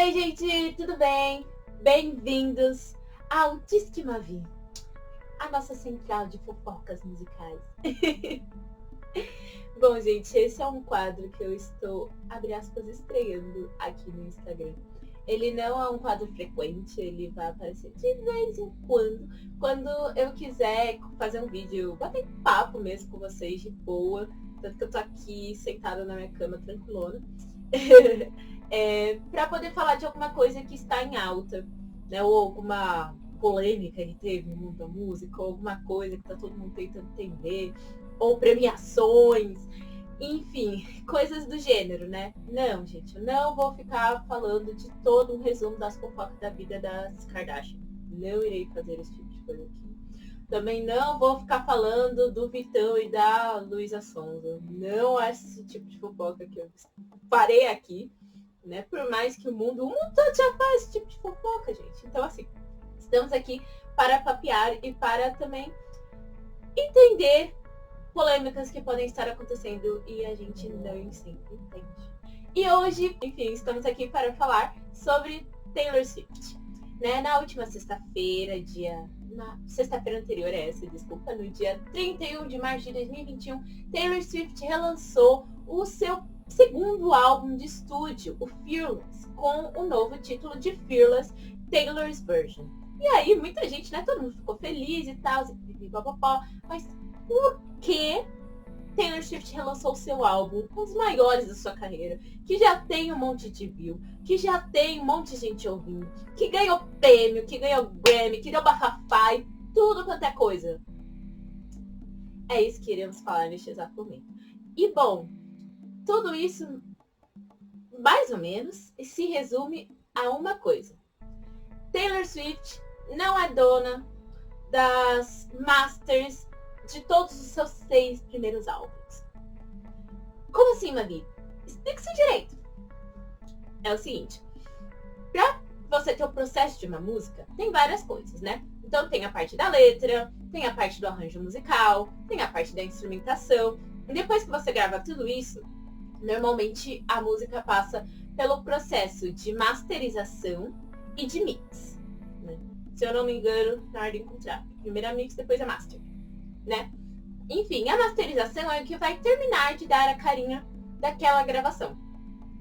Oi, gente, tudo bem? Bem-vindos ao Disque Mavi, a nossa central de fofocas musicais. Bom, gente, esse é um quadro que eu estou, abre aspas, estreando aqui no Instagram. Ele não é um quadro frequente, ele vai aparecer de vez em quando eu quiser fazer um vídeo, bater papo mesmo com vocês de boa, tanto que eu tô aqui sentada na minha cama tranquilona. Para poder falar de alguma coisa que está em alta, né? Ou alguma polêmica que teve no mundo da música, ou alguma coisa que está todo mundo tentando entender, ou premiações, enfim, coisas do gênero, né? Não, gente, eu não vou ficar falando de todo um resumo das fofocas da vida das Kardashian. Não irei fazer esse tipo de coisa aqui. Também não vou ficar falando do Vitão e da Luísa Sonza. Não é esse tipo de fofoca que eu farei aqui, né? Por mais que o mundo todo já faz esse tipo de fofoca, gente. Então, assim, estamos aqui para papear e para também entender polêmicas que podem estar acontecendo e a gente não sempre entende. E hoje, enfim, estamos aqui para falar sobre Taylor Swift. Né? Na última sexta-feira, na sexta-feira anterior a essa, desculpa, no dia 31 de março de 2021, Taylor Swift relançou o seu segundo álbum de estúdio, o Fearless, com o novo título de Fearless, Taylor's Version. E aí, muita gente, né, todo mundo ficou feliz e tal, mas por que Taylor Swift relançou o seu álbum, um dos maiores da sua carreira, que já tem um monte de view, que já tem um monte de gente ouvindo, que ganhou prêmio, que ganhou Grammy, que deu bafafá e tudo quanto é coisa? É isso que iremos falar neste exato momento. E bom, tudo isso, mais ou menos, se resume a uma coisa. Taylor Swift não é dona das masters de todos os seus 6 primeiros álbuns. Como assim, Mavi? Explica-se direito. É o seguinte, pra você ter o processo de uma música, tem várias coisas, né? Então tem a parte da letra, tem a parte do arranjo musical, tem a parte da instrumentação. E depois que você grava tudo isso, normalmente a música passa pelo processo de masterização e de mix, né? Se eu não me engano, na ordem contrária. Primeiro a mix, depois a master, né? Enfim, a masterização é o que vai terminar de dar a carinha daquela gravação,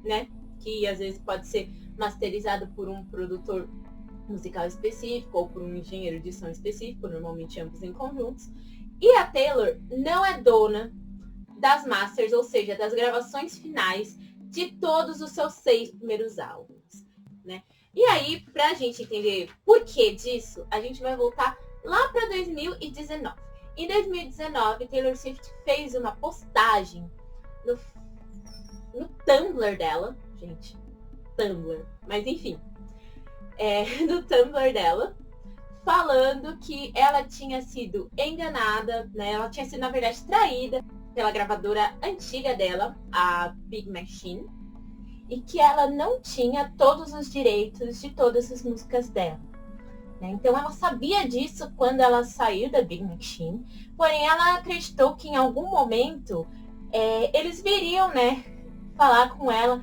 né? Que às vezes pode ser masterizado por um produtor musical específico ou por um engenheiro de som específico, normalmente ambos em conjuntos. E a Taylor não é dona das masters, ou seja, das gravações finais de todos os seus 6 primeiros álbuns, né? E aí, pra gente entender por que disso, a gente vai voltar lá para 2019. Em 2019, Taylor Swift fez uma postagem no Tumblr dela, gente, Tumblr, mas enfim, no Tumblr dela, falando que ela tinha sido enganada, né? Ela tinha sido, na verdade, traída pela gravadora antiga dela, a Big Machine, e que ela não tinha todos os direitos de todas as músicas dela. Então ela sabia disso quando ela saiu da Big Machine, porém ela acreditou que em algum momento eles viriam, né, falar com ela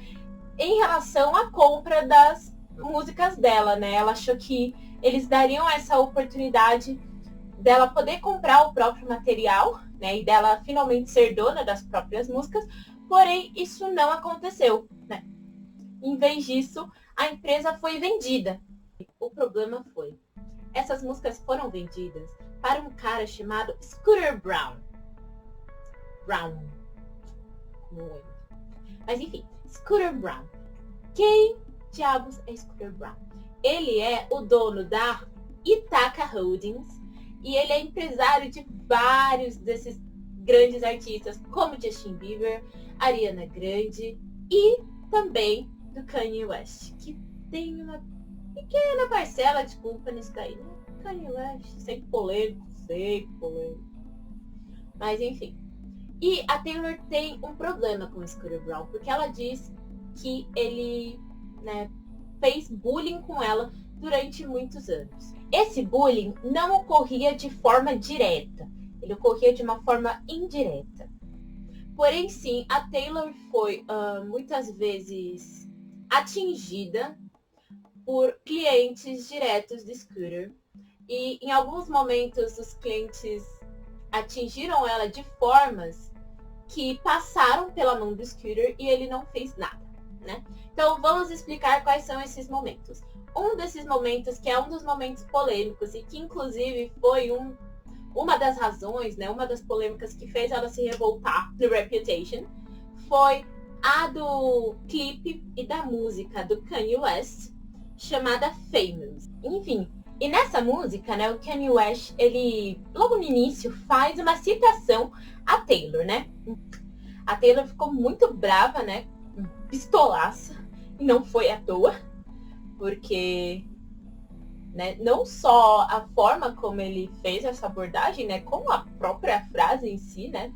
em relação à compra das músicas dela, né? Ela achou que eles dariam essa oportunidade dela poder comprar o próprio material, né, e dela finalmente ser dona das próprias músicas, porém isso não aconteceu, né? Em vez disso, a empresa foi vendida. O problema foi, essas músicas foram vendidas para um cara chamado Scooter Braun. Mas enfim, Scooter Braun. Quem diabos é Scooter Braun? Ele é o dono da Ithaca Holdings e ele é empresário de vários desses grandes artistas, como Justin Bieber, Ariana Grande e também do Kanye West, que tem uma pequena parcela de culpa nisso daí, né? Kanye West, sempre polêmico. Mas enfim. E a Taylor tem um problema com o Scooter Braun, porque ela diz que ele, né, fez bullying com ela durante muitos anos. Esse bullying não ocorria de forma direta, ele ocorria de uma forma indireta. Porém, sim, a Taylor foi muitas vezes atingida por clientes diretos do Scooter. E em alguns momentos os clientes atingiram ela de formas que passaram pela mão do Scooter e ele não fez nada, né? Então vamos explicar quais são esses momentos. Um desses momentos, que é um dos momentos polêmicos e que inclusive foi uma das razões, né, uma das polêmicas que fez ela se revoltar no Reputation, foi a do clipe e da música do Kanye West, chamada Famous. Enfim, e nessa música, né, o Kanye West, ele, logo no início, faz uma citação a Taylor, né? A Taylor ficou muito brava, né? Pistolaça. E não foi à toa. Porque, né, não só a forma como ele fez essa abordagem, né? Como a própria frase em si, né?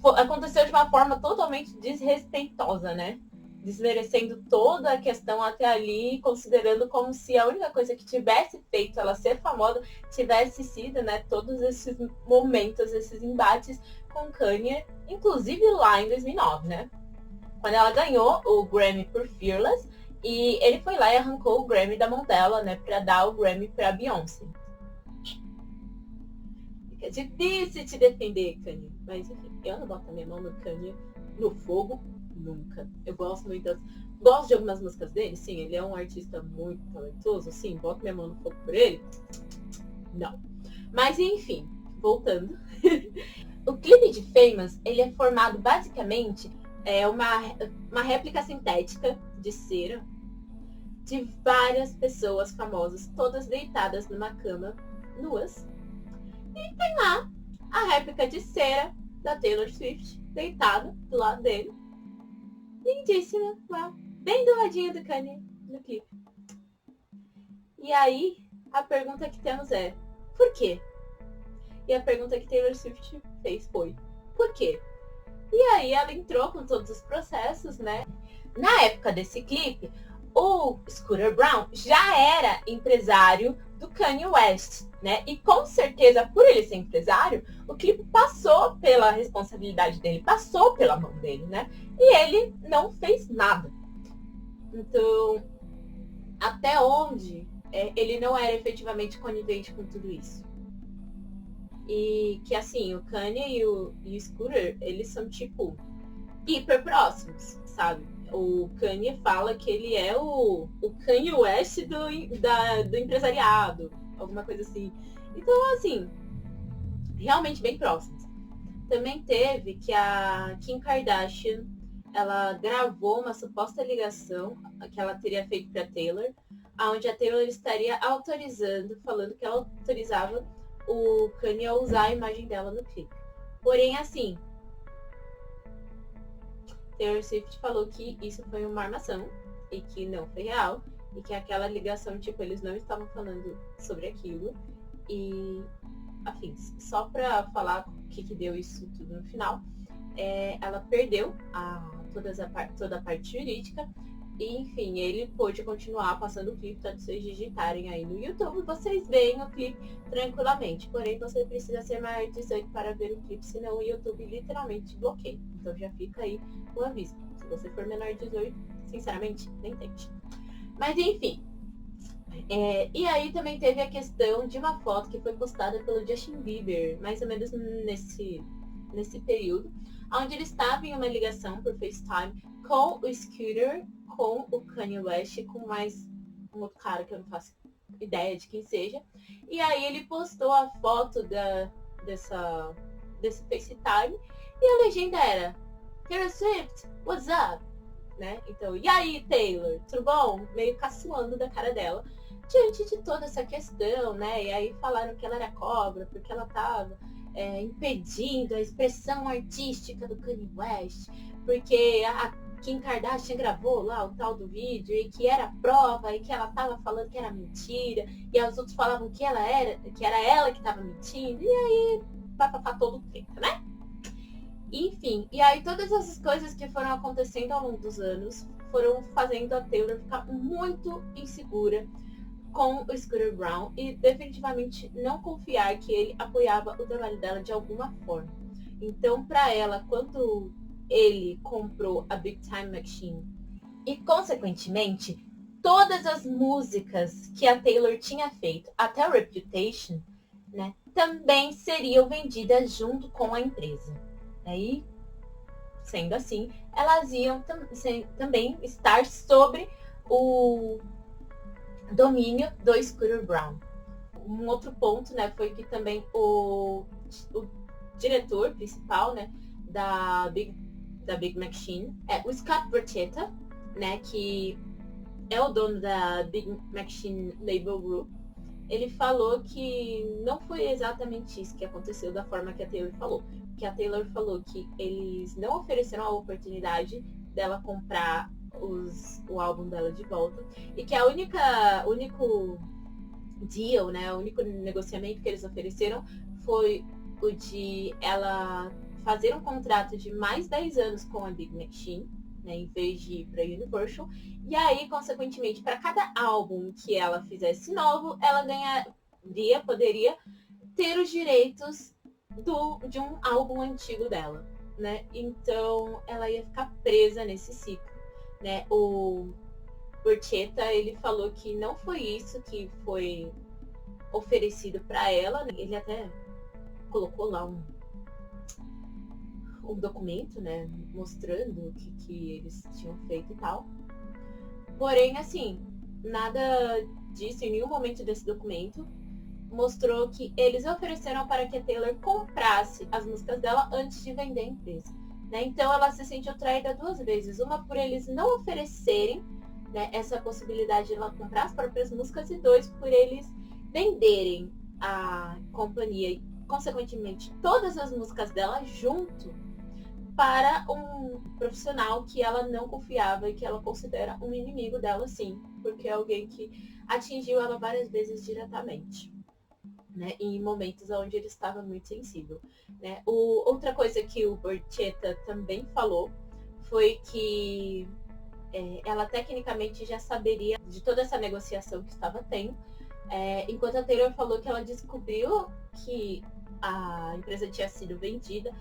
Aconteceu de uma forma totalmente desrespeitosa, né? Desmerecendo toda a questão até ali, considerando como se a única coisa que tivesse feito ela ser famosa tivesse sido, né, todos esses momentos, esses embates com Kanye, inclusive lá em 2009, né? Quando ela ganhou o Grammy por Fearless, e ele foi lá e arrancou o Grammy da mão dela, né, pra dar o Grammy pra Beyoncé. Fica difícil te defender, Kanye, mas enfim, eu não boto a minha mão no Kanye no fogo. Nunca. Eu gosto muito Gosto de algumas músicas dele, sim. Ele é um artista muito talentoso, sim. Boto minha mão no fogo por ele? Não. Mas enfim, voltando. O clipe de Famous, ele é formado basicamente uma réplica sintética de cera de várias pessoas famosas, todas deitadas numa cama, nuas. E tem lá a réplica de cera da Taylor Swift, deitada do lado dele. Lindíssima, uau. Bem do ladinho do Kanye no clipe. E aí, a pergunta que temos é, por quê? E a pergunta que Taylor Swift fez foi, por quê? E aí ela entrou com todos os processos, né? Na época desse clipe, o Scooter Braun já era empresário do Kanye West, né? E com certeza, por ele ser empresário, o clipe passou pela responsabilidade dele, passou pela mão dele, né? E ele não fez nada. Então, até onde ele não era efetivamente conivente com tudo isso? E que assim, o Kanye e o Scooter, eles são tipo hiper próximos, sabe? O Kanye fala que ele é o Kanye West do empresariado, alguma coisa assim. Então, assim, realmente bem próximos. Também teve que a Kim Kardashian, ela gravou uma suposta ligação que ela teria feito para Taylor, onde a Taylor estaria autorizando, falando que ela autorizava o Kanye a usar a imagem dela no clipe. Porém, assim, Taylor Swift falou que isso foi uma armação e que não foi real e que aquela ligação, tipo, eles não estavam falando sobre aquilo e afins. Só pra falar o que deu isso tudo no final, ela perdeu toda a parte jurídica e, enfim, ele pôde continuar passando o clipe, tanto vocês digitarem aí no YouTube, vocês veem o clipe tranquilamente. Porém, você precisa ser maior de 18 para ver o clipe, senão o YouTube literalmente bloqueia. Então já fica aí o aviso. Se você for menor de 18, sinceramente, nem tente. Mas enfim. E aí também teve a questão de uma foto que foi postada pelo Justin Bieber, mais ou menos nesse período, onde ele estava em uma ligação por FaceTime com o Scooter, com o Kanye West, com mais um outro cara que eu não faço ideia de quem seja. E aí ele postou a foto desse FaceTime e a legenda era Taylor Swift, what's up? Né? Então, e aí, Taylor, tudo bom? Meio caçoando da cara dela, diante de toda essa questão, né? E aí falaram que ela era cobra, porque ela tava impedindo a expressão artística do Kanye West, porque a Kim Kardashian gravou lá o tal do vídeo e que era prova e que ela tava falando que era mentira, e os outros falavam que era ela que tava mentindo, e aí papapá todo treta, né? Enfim, e aí todas essas coisas que foram acontecendo ao longo dos anos foram fazendo a Taylor ficar muito insegura com o Scooter Braun e definitivamente não confiar que ele apoiava o trabalho dela de alguma forma. Então, para ela, quando ele comprou a Big Time Machine E, consequentemente, todas as músicas que a Taylor tinha feito até o Reputation, né, também seriam vendidas junto com a empresa. Aí, sendo assim, elas iam também estar sobre o domínio do Scooter Braun. Um outro ponto, né, foi que também o diretor principal, né, da Big Machine, o Scott Borchetta, né, que é o dono da Big Machine Label Group, ele falou que não foi exatamente isso que aconteceu da forma que a Taylor falou. Que a Taylor falou que eles não ofereceram a oportunidade dela comprar o álbum dela de volta. E que o único deal, né, o único negociamento que eles ofereceram foi o de ela fazer um contrato de mais 10 anos com a Big Machine, né, em vez de ir para a Universal. E aí, consequentemente, para cada álbum que ela fizesse novo, ela poderia ter os direitos de um álbum antigo dela, né? Então, ela ia ficar presa nesse ciclo, né? O Borchetta, ele falou que não foi isso que foi oferecido para ela, né? Ele até colocou lá um documento, né, mostrando o que eles tinham feito e tal. Porém, assim, nada disso, em nenhum momento desse documento, mostrou que eles ofereceram para que a Taylor comprasse as músicas dela antes de vender a empresa. Né? Então, ela se sentiu traída duas vezes. Uma por eles não oferecerem, né, essa possibilidade de ela comprar as próprias músicas, e dois, por eles venderem a companhia e, consequentemente, todas as músicas dela junto para um profissional que ela não confiava e que ela considera um inimigo dela, sim, porque é alguém que atingiu ela várias vezes diretamente, né, em momentos onde ele estava muito sensível, né. Outra coisa que o Borchetta também falou foi que ela tecnicamente já saberia de toda essa negociação que estava tendo, enquanto a Taylor falou que ela descobriu que a empresa tinha sido vendida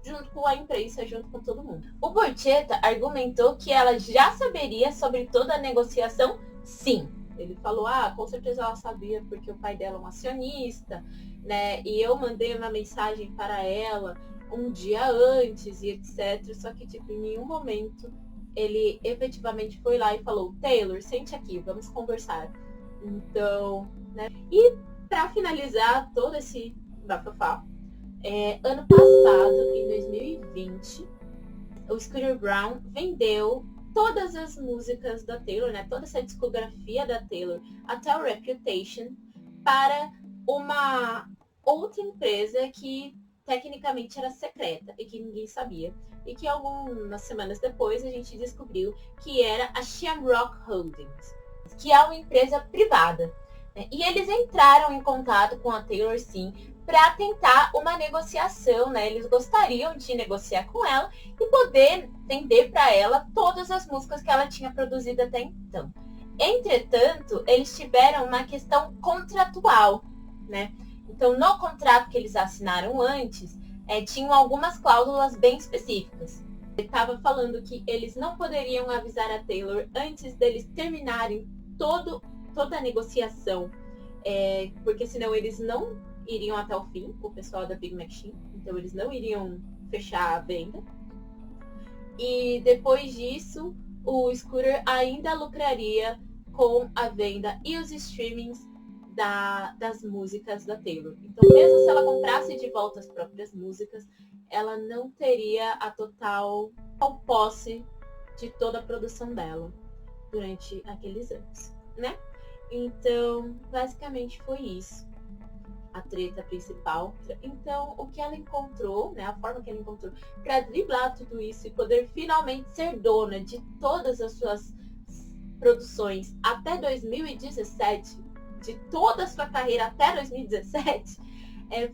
junto com a imprensa, junto com todo mundo. O Borchetta argumentou que ela já saberia sobre toda a negociação, sim. Ele falou, com certeza ela sabia, porque o pai dela é um acionista, né? E eu mandei uma mensagem para ela um dia antes e etc. Só que, tipo, em nenhum momento ele efetivamente foi lá e falou, Taylor, sente aqui, vamos conversar. Então, né? E para finalizar todo esse bafafá, ano passado, em 2020, o Scooter Braun vendeu todas as músicas da Taylor, né, toda essa discografia da Taylor, até o Reputation, para uma outra empresa que tecnicamente era secreta e que ninguém sabia. E que algumas semanas depois a gente descobriu que era a Shamrock Holdings, que é uma empresa privada. Né? E eles entraram em contato com a Taylor, sim, para tentar uma negociação, né? Eles gostariam de negociar com ela e poder vender para ela todas as músicas que ela tinha produzido até então. Entretanto, eles tiveram uma questão contratual, né? Então, no contrato que eles assinaram antes, tinham algumas cláusulas bem específicas. Ele estava falando que eles não poderiam avisar a Taylor antes deles terminarem toda a negociação, porque senão eles não iriam até o fim, o pessoal da Big Machine, então eles não iriam fechar a venda. E depois disso, o Scooter ainda lucraria com a venda e os streamings das músicas da Taylor. Então, mesmo se ela comprasse de volta as próprias músicas, ela não teria a total posse de toda a produção dela durante aqueles anos, né? Então, basicamente foi isso. A treta principal. Então, o que ela encontrou, né, a forma que ela encontrou para driblar tudo isso e poder finalmente ser dona de todas as suas produções até 2017, de toda a sua carreira até 2017,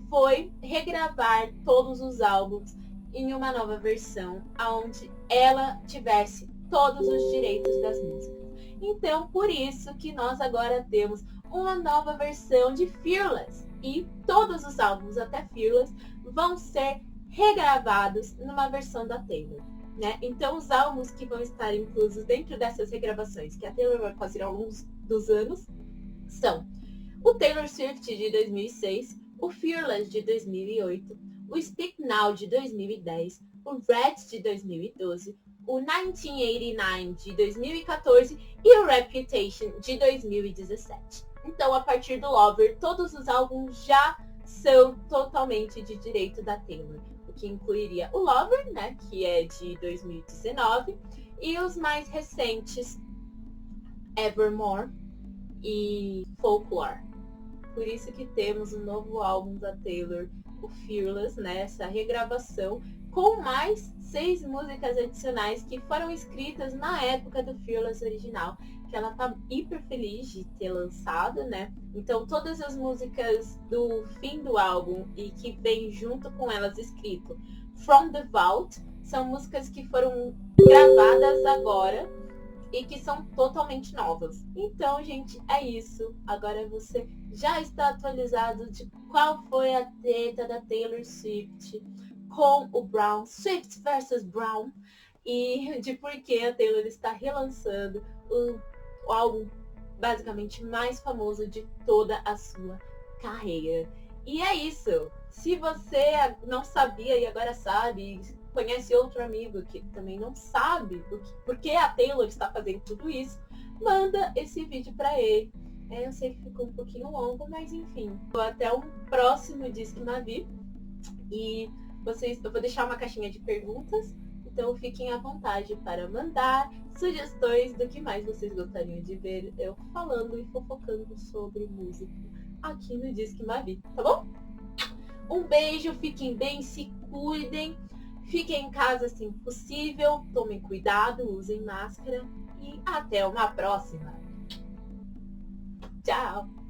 foi regravar todos os álbuns em uma nova versão, onde ela tivesse todos os direitos das músicas. Então, por isso que nós agora temos uma nova versão de Fearless. E todos os álbuns até Fearless vão ser regravados numa versão da Taylor. né? Então os álbuns que vão estar inclusos dentro dessas regravações que a Taylor vai fazer ao longo dos anos são o Taylor Swift de 2006, o Fearless de 2008, o Speak Now de 2010, o Red de 2012, o 1989 de 2014 e o Reputation de 2017. Então, a partir do Lover, todos os álbuns já são totalmente de direito da Taylor, o que incluiria o Lover, né, que é de 2019, e os mais recentes, Evermore e Folklore. Por isso que temos um novo álbum da Taylor, o Fearless, né, essa regravação, com mais 6 músicas adicionais que foram escritas na época do Fearless original, que ela tá hiper feliz de ter lançado, né? Então todas as músicas do fim do álbum e que vem junto com elas escrito From the Vault são músicas que foram gravadas agora e que são totalmente novas. Então, gente, é isso. Agora você já está atualizado de qual foi a treta da Taylor Swift com o Brown, Swift versus Brown, e de por que a Taylor está relançando o álbum basicamente mais famoso de toda a sua carreira. E é isso. Se você não sabia e agora sabe, conhece outro amigo que também não sabe por que a Taylor está fazendo tudo isso, manda esse vídeo para ele. Eu sei que ficou um pouquinho longo, mas enfim. Até um próximo Disque Mavi. E eu vou deixar uma caixinha de perguntas, então fiquem à vontade para mandar sugestões do que mais vocês gostariam de ver eu falando e fofocando sobre música aqui no Disque Mavi, tá bom? Um beijo, fiquem bem, se cuidem, fiquem em casa se possível, tomem cuidado, usem máscara e até uma próxima. Tchau!